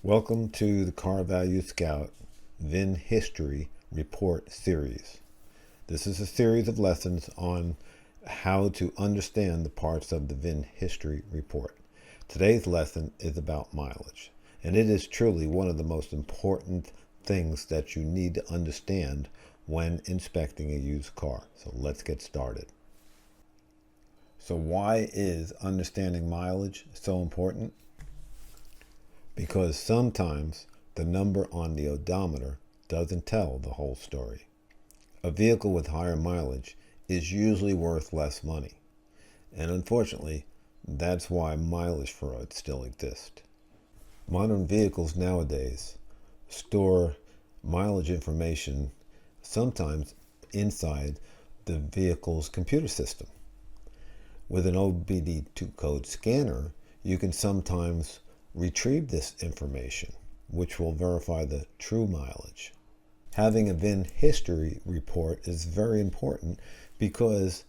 Welcome to the Car Value Scout VIN History Report series. This is a series of lessons on how to understand the parts of the VIN History Report. Today's lesson is about mileage, and it is truly one of the most important things that you need to understand when inspecting a used car. So let's get started. So why is understanding mileage so important? Because sometimes the number on the odometer doesn't tell the whole story. A vehicle with higher mileage is usually worth less money. And unfortunately, that's why mileage fraud still exists. Modern vehicles nowadays store mileage information sometimes inside the vehicle's computer system. With an OBD2 code scanner, you can sometimes retrieve this information, which will verify the true mileage. Having a VIN history report is very important because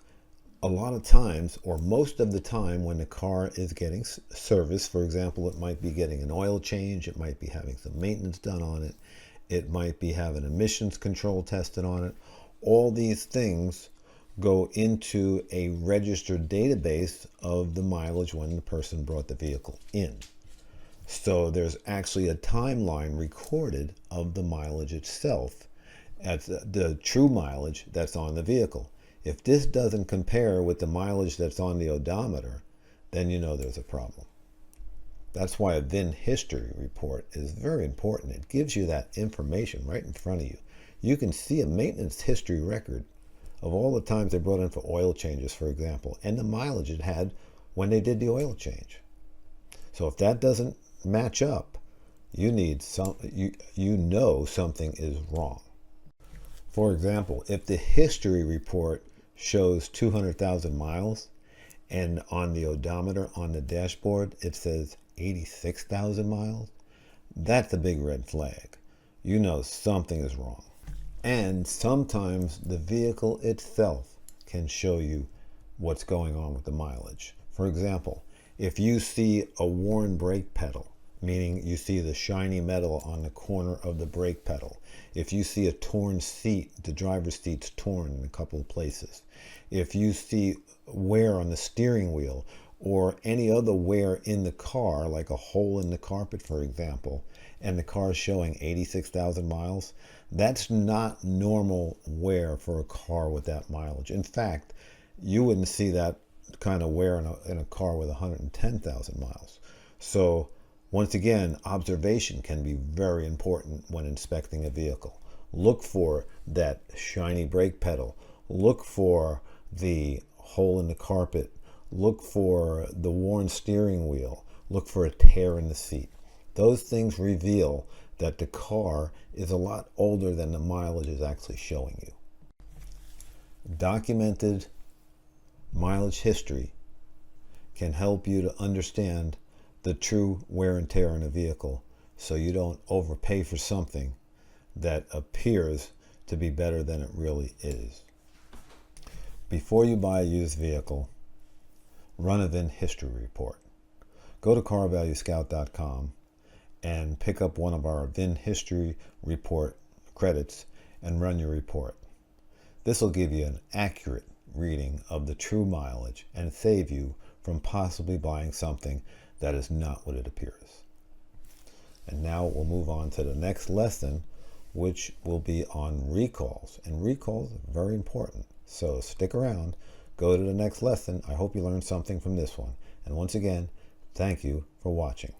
a lot of times, or most of the time, when the car is getting serviced, for example, it might be getting an oil change, it might be having some maintenance done on it, it might be having emissions control tested on it. All these things go into a registered database of the mileage when the person brought the vehicle in. So there's actually a timeline recorded of the mileage itself as the true mileage that's on the vehicle. If this doesn't compare with the mileage that's on the odometer, then you know there's a problem. That's why a VIN history report is very important. It gives you that information right in front of you. You can see a maintenance history record of all the times they brought in for oil changes, for example, and the mileage it had when they did the oil change. So if that doesn't match up, you know something is wrong. For example, if the history report shows 200,000 miles and on the odometer on the dashboard it says 86,000 miles, that's a big red flag. You know something is wrong. And sometimes the vehicle itself can show you what's going on with the mileage. For example, if you see a worn brake pedal, meaning you see the shiny metal on the corner of the brake pedal, if you see a torn seat, the driver's seat's torn in a couple of places, if you see wear on the steering wheel or any other wear in the car, like a hole in the carpet, for example, and the car is showing 86,000 miles, that's not normal wear for a car with that mileage. In fact, you wouldn't see that kind of wear in a car with 110,000 miles. So once again, observation can be very important when inspecting a vehicle. Look for that shiny brake pedal. Look for the hole in the carpet. Look for the worn steering wheel. Look for a tear in the seat. Those things reveal that the car is a lot older than the mileage is actually showing you. Documented mileage history can help you to understand the true wear and tear in a vehicle so you don't overpay for something that appears to be better than it really is. Before you buy a used vehicle, run a VIN history report. Go to carvaluescout.com and pick up one of our VIN history report credits and run your report. This will give you an accurate reading of the true mileage and save you from possibly buying something that is not what it appears. And now we'll move on to the next lesson, which will be on recalls. And recalls are very important. So stick around, go to the next lesson. I hope you learned something from this one. And once again, thank you for watching.